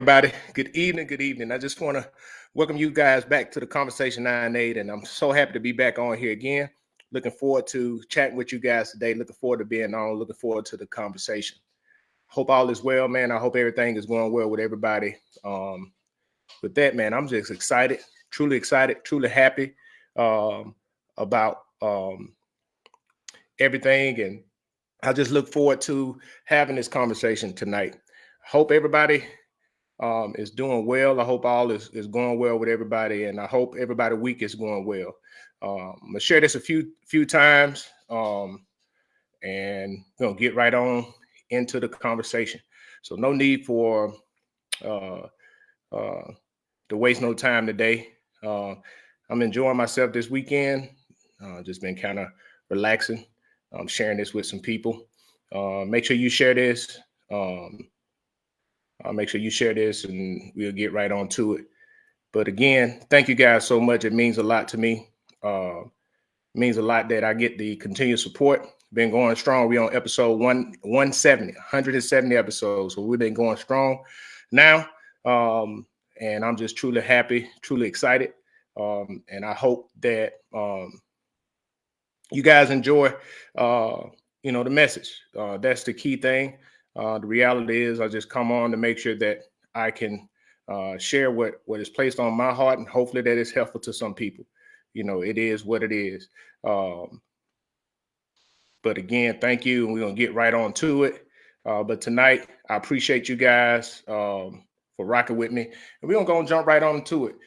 everybody. Good evening. Good evening. I just want to welcome you guys back to the Conversation 9-8, and I'm so happy to be back on here again. Looking forward to chatting with you guys today. Looking forward to being on. Looking forward to the conversation. Hope all is well, man. I hope everything is going well with everybody. With that, man, I'm just excited, truly happy about everything, and I just look forward to having this conversation tonight. Hope everybody is doing well. I hope all is going well with everybody, and I hope everybody week is going well. I'm gonna share this a few times, and we're gonna get right on into the conversation. So no need for uh, uh, to waste no time today. I'm enjoying myself this weekend. Just been kind of relaxing. Sharing this with some people. Make sure you share this. Make sure you share this, and we'll get right on to it. But again, thank you guys so much. It means a lot to me. It means a lot that I get the continued support. Been going strong. We on episode 170 episodes. So we've been going strong now. And I'm just truly happy, truly excited. And I hope that you guys enjoy, the message. That's the key thing. The reality is I just come on to make sure that I can share what is placed on my heart, and hopefully that is helpful to some people. It is what it is. But again, thank you. And we're going to get right on to it. But tonight, I appreciate you guys for rocking with me. And we're going to go and jump right on to it.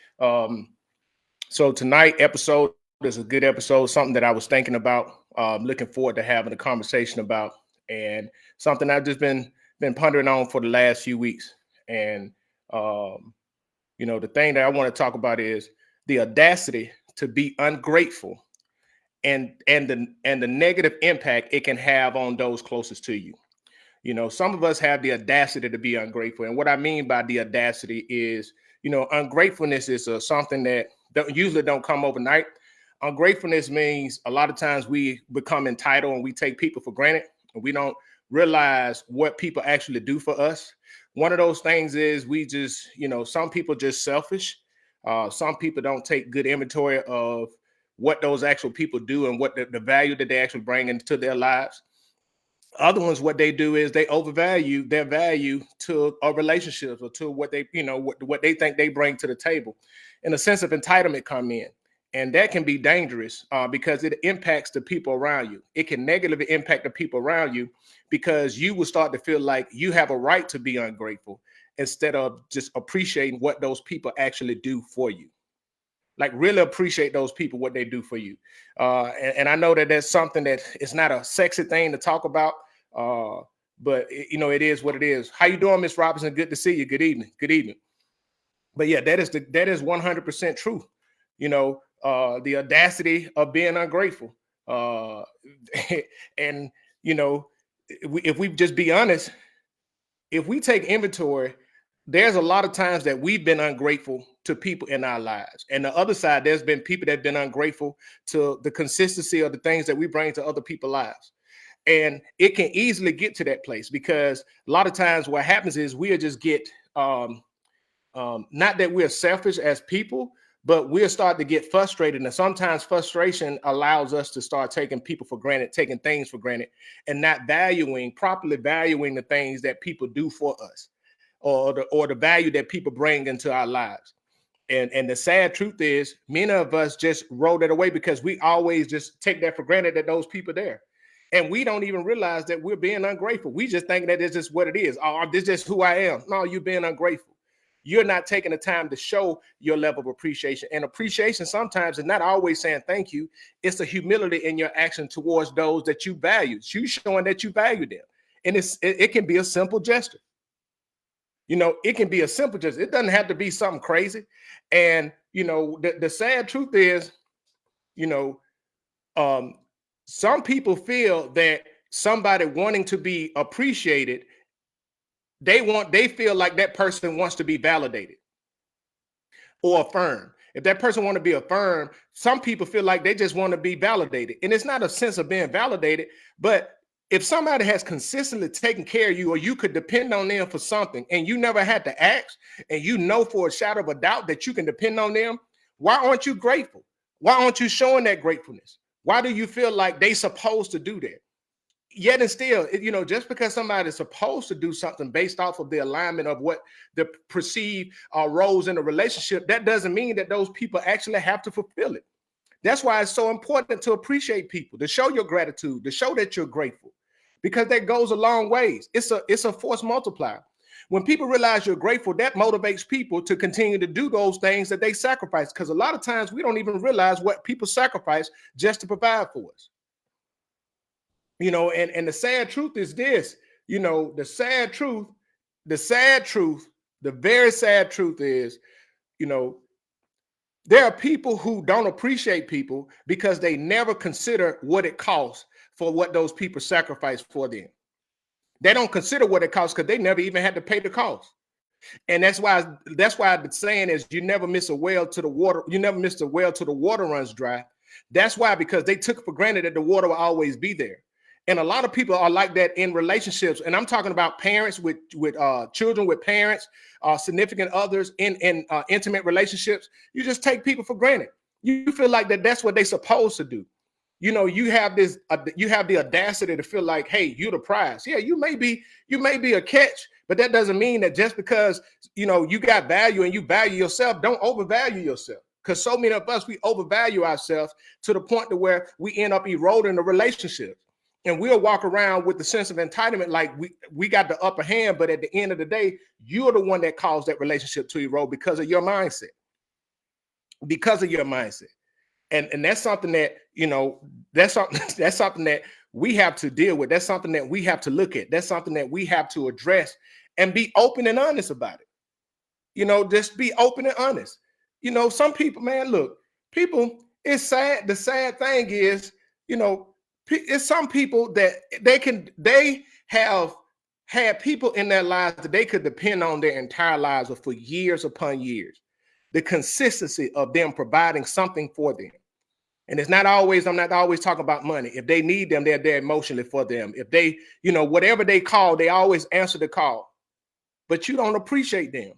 So tonight episode is a good episode, something that I was thinking about, looking forward to having a conversation about, and something I've just been pondering on for the last few weeks. And, the thing that I want to talk about is the audacity to be ungrateful and the negative impact it can have on those closest to you. Some of us have the audacity to be ungrateful. And what I mean by the audacity is, ungratefulness is something that usually don't come overnight. Ungratefulness means a lot of times we become entitled and we take people for granted, and we don't realize what people actually do for us. One of those things is we just, some people just selfish. Some people don't take good inventory of what those actual people do and what the value that they actually bring into their lives. Other ones, what they do is they overvalue their value to a relationship or to what they, what they think they bring to the table. And a sense of entitlement come in. And that can be dangerous because it impacts the people around you. It can negatively impact the people around you because you will start to feel like you have a right to be ungrateful instead of just appreciating what those people actually do for you. Like really appreciate those people, what they do for you. And I know that that's something that it's not a sexy thing to talk about, but it is what it is. How you doing, Miss Robinson? Good to see you. Good evening. Good evening. But yeah, that is 100% true. The audacity of being ungrateful. And, if we just be honest, if we take inventory, there's a lot of times that we've been ungrateful to people in our lives. And the other side, there's been people that have been ungrateful to the consistency of the things that we bring to other people's lives. And it can easily get to that place because a lot of times what happens is we'll just get, not that we're selfish as people, but we'll start to get frustrated. And sometimes frustration allows us to start taking people for granted, taking things for granted, and not properly valuing the things that people do for us or the value that people bring into our lives. And the sad truth is many of us just roll that away because we always just take that for granted that those people are there. And we don't even realize that we're being ungrateful. We just think that it's just what it is. Oh, this is just who I am. No, you're being ungrateful. You're not taking the time to show your level of appreciation. And appreciation sometimes is not always saying thank you. It's a humility in your action towards those that you value. It's you showing that you value them. And it can be a simple gesture. It can be a simple gesture. It doesn't have to be something crazy. And, the sad truth is, some people feel that somebody wanting to be appreciated, they feel like that person wants to be validated or affirmed. If that person want to be affirmed, some people feel like they just want to be validated. And it's not a sense of being validated, but If somebody has consistently taken care of you, or you could depend on them for something, and you never had to ask, and you know for a shadow of a doubt that you can depend on them, why aren't you grateful? Why aren't you showing that gratefulness? Why do you feel like they supposed to do that? Yet and still, just because somebody is supposed to do something based off of the alignment of what the perceived roles in a relationship, that doesn't mean that those people actually have to fulfill it. That's why it's so important to appreciate people, to show your gratitude, to show that you're grateful, because that goes a long ways. It's a force multiplier. When people realize you're grateful, that motivates people to continue to do those things that they sacrifice. Because a lot of times we don't even realize what people sacrifice just to provide for us. And the sad truth is this, the very sad truth is, you know, there are people who don't appreciate people because they never consider what it costs for what those people sacrifice for them. They don't consider what it costs because they never even had to pay the cost. And that's why the saying is, you never miss a well to the water, you never miss a well till the water runs dry. That's why, because they took for granted that the water will always be there. And a lot of people are like that in relationships. And I'm talking about parents with children, with parents, significant others in intimate relationships. You just take people for granted. You feel like that's what they're supposed to do. You have the audacity to feel like, hey, you're the prize. Yeah, you may be a catch, but that doesn't mean that just because you got value and you value yourself, don't overvalue yourself. Because so many of us, we overvalue ourselves to the point to where we end up eroding the relationship. And we'll walk around with the sense of entitlement, like we got the upper hand, but at the end of the day, you're the one that caused that relationship to erode because of your mindset. Because of your mindset. And that's something that, that's something that we have to deal with. That's something that we have to look at. That's something that we have to address and be open and honest about it. Just be open and honest. Some people, man, look, people, it's sad. The sad thing is, it's some people that they have had people in their lives that they could depend on their entire lives or for years upon years. The consistency of them providing something for them. And I'm not always talking about money. If they need them, they're there emotionally for them. If they, whatever they call, they always answer the call. But you don't appreciate them.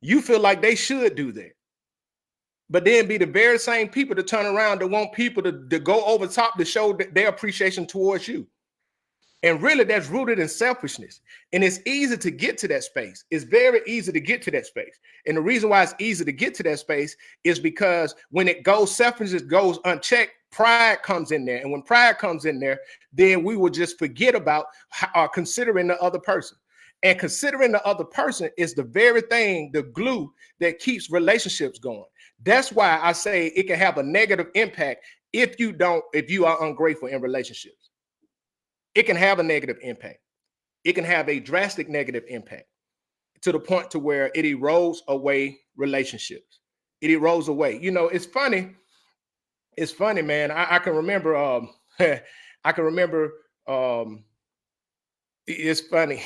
You feel like they should do that. But then be the very same people to turn around to want people to go over top to show their appreciation towards you. And really, that's rooted in selfishness. And it's easy to get to that space. It's very easy to get to that space. And the reason why it's easy to get to that space is because when selfishness goes unchecked, pride comes in there. And when pride comes in there, then we will just forget about considering the other person. And considering the other person is the very thing, the glue that keeps relationships going. That's why I say it can have a negative impact if you are ungrateful in relationships. It can have a negative impact. It can have a drastic negative impact to the point to where it erodes away relationships. It erodes away. It's funny. It's funny, man. I can remember. It's funny.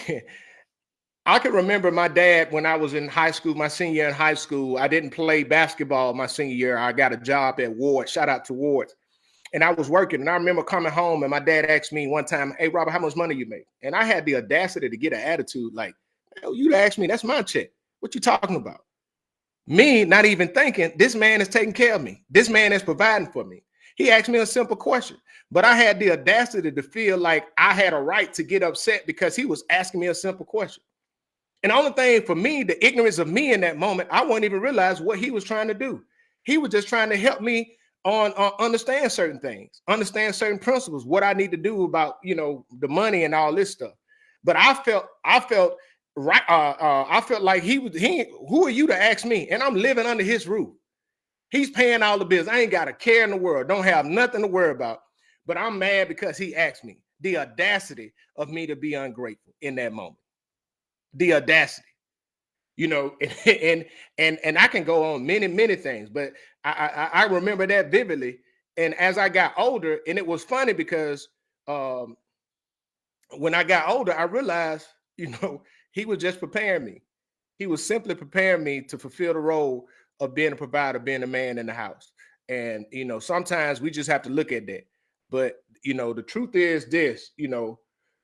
I can remember my dad when I was in high school, my senior year in high school. I didn't play basketball my senior year. I got a job at Ward. Shout out to Ward. And I was working, and I remember coming home, and my dad asked me one time, "Hey, Robert, how much money you make?" And I had the audacity to get an attitude like, "You asked me, that's my check. What you talking about?" Me not even thinking, this man is taking care of me. This man is providing for me. He asked me a simple question, but I had the audacity to feel like I had a right to get upset because he was asking me a simple question. And the only thing for me, the ignorance of me in that moment, I wouldn't even realize what he was trying to do. He was just trying to help me on understand certain things, understand certain principles, what I need to do about the money and all this stuff. But I felt right. I felt like who are you to ask me? And I'm living under his roof. He's paying all the bills. I ain't got a care in the world. Don't have nothing to worry about. But I'm mad because he asked me. The audacity of me to be ungrateful in that moment. The audacity. And I can go on many things, but I remember that vividly. And as I got older, and it was funny because when I got older, I realized, he was just preparing me. He was simply preparing me to fulfill the role of being a provider, being a man in the house. And sometimes we just have to look at that. But the truth is this,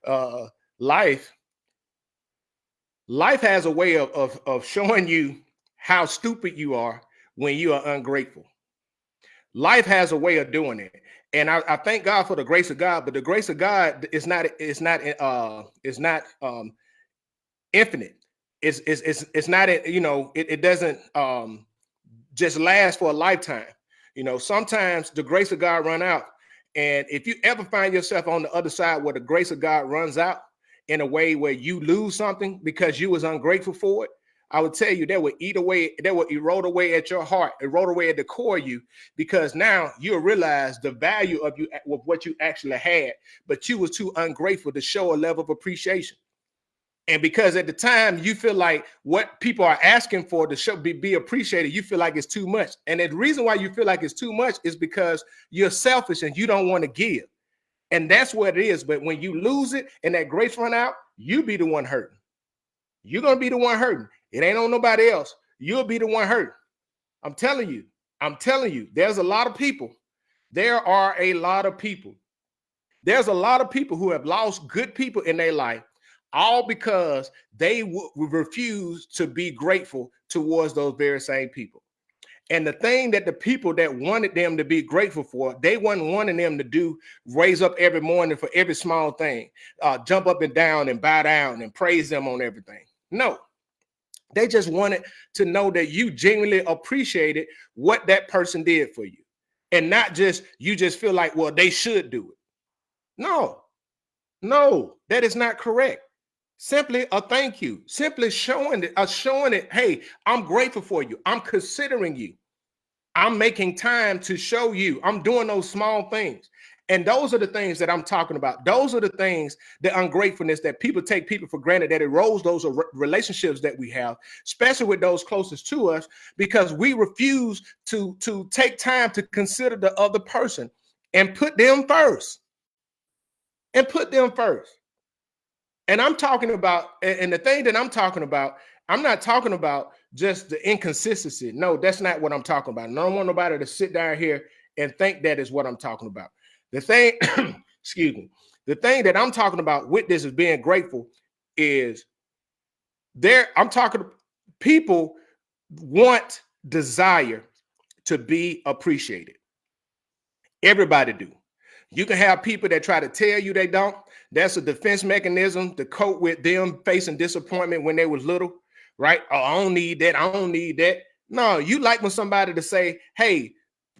uh, life life has a way of showing you how stupid you are when you are ungrateful. Life has a way of doing it, and I thank God for the grace of God. But the grace of God is not infinite. It's not, it doesn't just last for a lifetime. Sometimes the grace of God run out. And if you ever find yourself on the other side where the grace of God runs out in a way where you lose something because you was ungrateful for it, I would tell you that would eat away, that would erode away at your heart, erode away at the core of you, because now you'll realize the value of what you actually had, but you was too ungrateful to show a level of appreciation. And because at the time you feel like what people are asking for to show be appreciated, you feel like it's too much. And the reason why you feel like it's too much is because you're selfish and you don't want to give. And that's what it is. But when you lose it and that grace run out, you be the one hurting. You're gonna be the one hurting. It ain't on nobody else. You'll be the one hurting. I'm telling you. I'm telling you. There's a lot of people. There are a lot of people. There's a lot of people who have lost good people in their life, all because they refuse to be grateful towards those very same people. And the thing that the people that wanted them to be grateful for, they wasn't wanting them to do, raise up every morning for every small thing, jump up and down and bow down and praise them on everything. No, they just wanted to know that you genuinely appreciated what that person did for you. And not just, you just feel like, well, they should do it. No, no, that is not correct. Simply a thank you, simply showing it. Hey, I'm grateful for you. I'm considering you. I'm making time to show you. I'm doing those small things. And those are the things that I'm talking about. Those are the things, the ungratefulness that people take people for granted, that erodes those relationships that we have, especially with those closest to us, because we refuse to take time to consider the other person and put them first. And put them first. And I'm talking about, and the thing that I'm talking about, I'm not talking about just the inconsistency. No, that's not what I'm talking about. And I don't want nobody to sit down here and think that is what I'm talking about. The thing, excuse me, the thing that I'm talking about with this is being grateful is I'm talking, people want, desire to be appreciated. Everybody do. You can have people that try to tell you they don't. That's a defense mechanism to cope with them facing disappointment when they was little, right? Oh, I don't need that. I don't need that. No, you like when somebody to say, hey,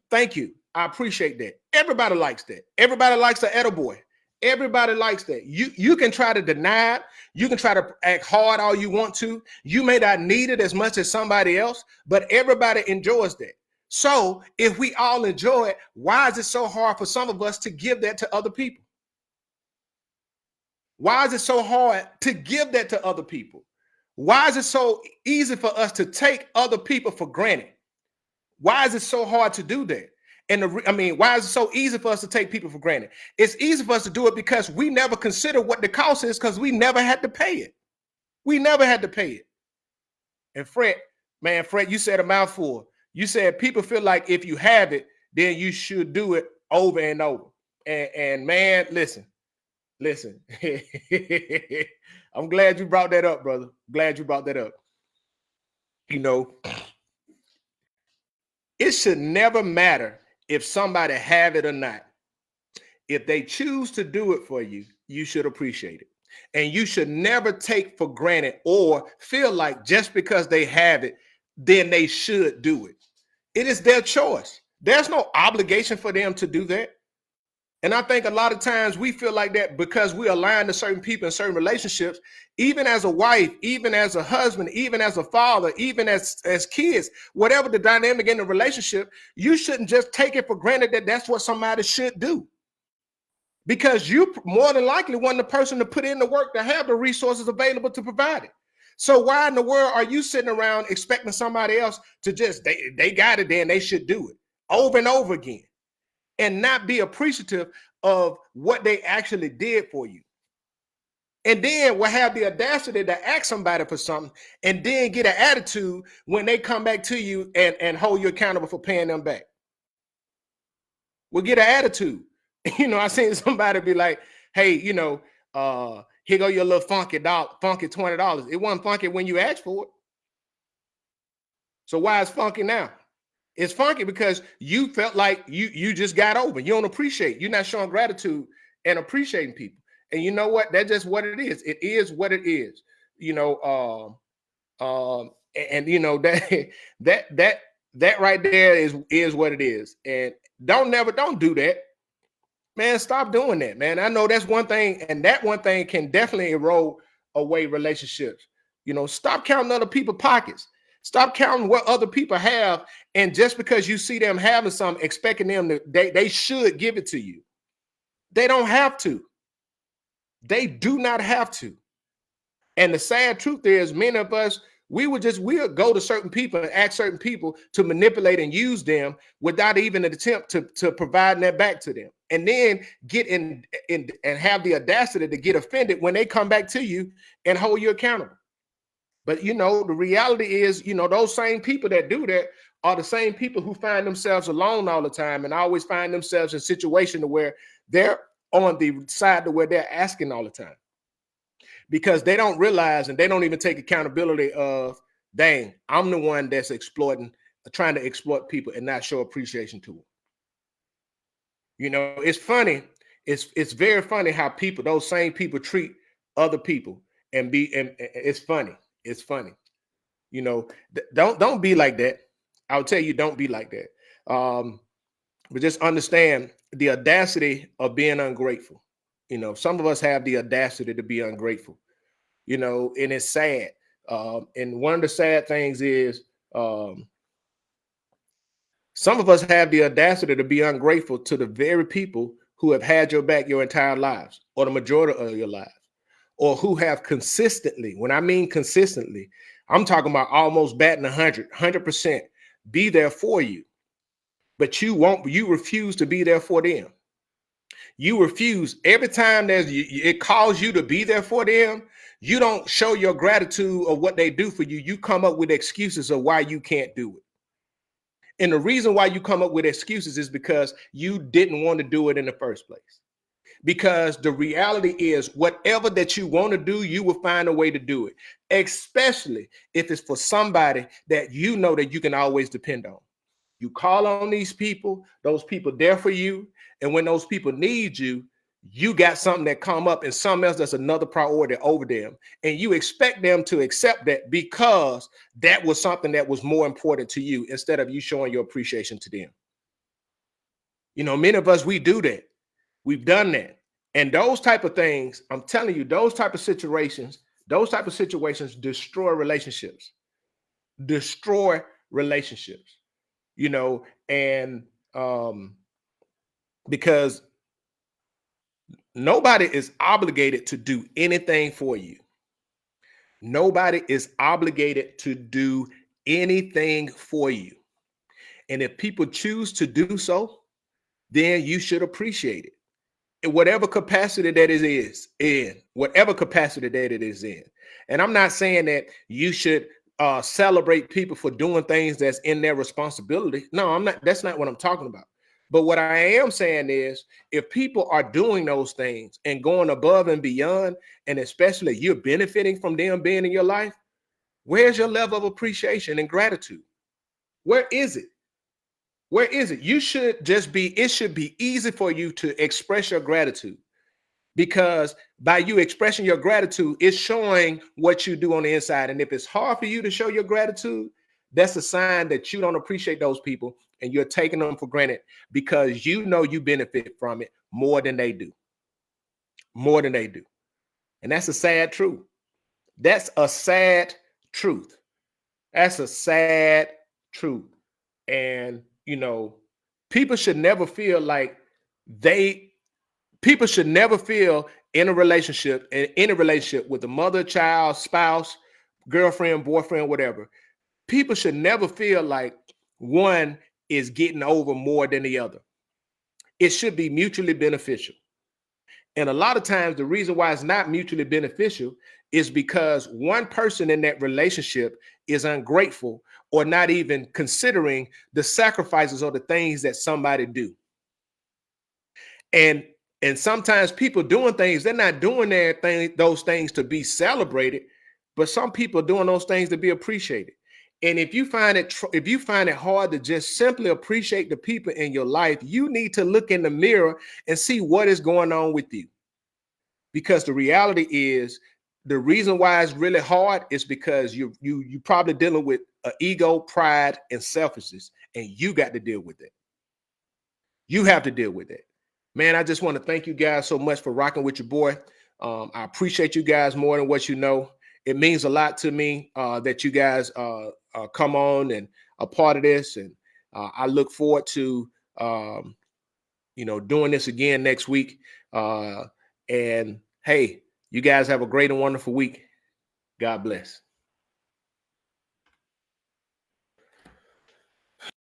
thank you. I appreciate that. Everybody likes that. Everybody likes the attaboy. Everybody likes that. You can try to deny it. You can try to act hard all you want to. You may not need it as much as somebody else, but everybody enjoys that. So if we all enjoy it, why is it so hard for some of us to give that to other people? Why is it so hard to give that to other people? Why is it so easy for us to take other people for granted? Why is it so hard to do that? And why is it so easy for us to take people for granted? It's easy for us to do it because we never consider what the cost is, because we never had to pay it. We never had to pay it. And Fred, you said a mouthful. You said people feel like if you have it, then you should do it over and over. And man, listen. I'm glad you brought that up, brother. Glad you brought that up. It should never matter if somebody have it or not. If they choose to do it for you, you should appreciate it. And you should never take for granted or feel like just because they have it, then they should do it. It is their choice. There's no obligation for them to do that. And I think a lot of times we feel like that because we align to certain people in certain relationships, even as a wife, even as a husband, even as a father, even as kids, whatever the dynamic in the relationship, you shouldn't just take it for granted that that's what somebody should do. Because you more than likely want the person to put in the work to have the resources available to provide it. So why in the world are you sitting around expecting somebody else to just, they got it, then they should do it over and over again, and not be appreciative of what they actually did for you? And then we'll have the audacity to ask somebody for something and then get an attitude when they come back to you and hold you accountable for paying them back. We'll get an attitude. I seen somebody be like, hey, Here go your little funky $20. It wasn't funky when you asked for it. So why is funky now? It's funky because you felt like you just got over. You don't appreciate. You're not showing gratitude and appreciating people. And you know what? That's just what it is. It is what it is. You know, and you know that that right there is what it is. And don't do that, man. Stop doing that, man. I know that's one thing, and that one thing can definitely erode away relationships. You know, stop counting other people's pockets. Stop counting what other people have, and just because you see them having something, expecting them to they should give it to you. They don't have to. They do not have to. And the sad truth is, many of us, we'll go to certain people and ask certain people to manipulate and use them without even an attempt to provide that back to them. And then get in and have the audacity to get offended when they come back to you and hold you accountable. But you know, the reality is, you know, those same people that do that are the same people who find themselves alone all the time and always find themselves in situations where they're on the side to where they're asking all the time, because they don't realize and they don't even take accountability of, dang, I'm the one that's trying to exploit people and not show appreciation to them. You know, it's funny. It's very funny how those same people treat other people and it's funny. It's funny. You know, don't be like that. I'll tell you, don't be like that. But just understand the audacity of being ungrateful. You know, some of us have the audacity to be ungrateful. You know, and it's sad. And one of the sad things is, some of us have the audacity to be ungrateful to the very people who have had your back your entire lives, or the majority of your lives, or who have consistently, when I mean consistently, I'm talking about almost batting 100%, be there for you. But you refuse to be there for them. You refuse. Every time it calls you to be there for them, you don't show your gratitude of what they do for you. You come up with excuses of why you can't do it. And the reason why you come up with excuses is because you didn't want to do it in the first place. Because the reality is, whatever that you want to do, you will find a way to do it, especially if it's for somebody that you know that you can always depend on. You call on these people, those people there for you. And when those people need you, you got something that come up and something else that's another priority over them. And you expect them to accept that because that was something that was more important to you, instead of you showing your appreciation to them. You know, many of us, we do that. We've done that. And those type of things, I'm telling you, those type of situations destroy relationships. Destroy relationships. You know, and because nobody is obligated to do anything for you. Nobody is obligated to do anything for you. And if people choose to do so, then you should appreciate it in whatever capacity that it is in, whatever capacity that it is in. And I'm not saying that you should celebrate people for doing things that's in their responsibility. No, I'm not. That's not what I'm talking about. But what I am saying is, if people are doing those things and going above and beyond, and especially you're benefiting from them being in your life, where's your level of appreciation and gratitude? Where is it? Where is it? It should be easy for you to express your gratitude, because by you expressing your gratitude, it's showing what you do on the inside. And if it's hard for you to show your gratitude, that's a sign that you don't appreciate those people and you're taking them for granted, because you know you benefit from it more than they do. More than they do. And that's a sad truth. That's a sad truth. That's a sad truth. And, you know, people should never feel like people should never feel in a relationship with a mother, child, spouse, girlfriend, boyfriend, whatever. People should never feel like one is getting over more than the other. It should be mutually beneficial. And a lot of times, the reason why it's not mutually beneficial is because one person in that relationship is ungrateful, or not even considering the sacrifices or the things that somebody do. And And sometimes people doing things, they're not doing those things to be celebrated, but some people are doing those things to be appreciated. And if you find it hard to just simply appreciate the people in your life, you need to look in the mirror and see what is going on with you. Because the reality is, the reason why it's really hard is because you probably dealing with ego, pride, and selfishness, and you got to deal with it. You have to deal with it. Man, I just want to thank you guys so much for rocking with your boy. I appreciate you guys more than what you know. It means a lot to me that you guys come on and a part of this, and I look forward to doing this again next week. And hey, you guys have a great and wonderful week. God bless.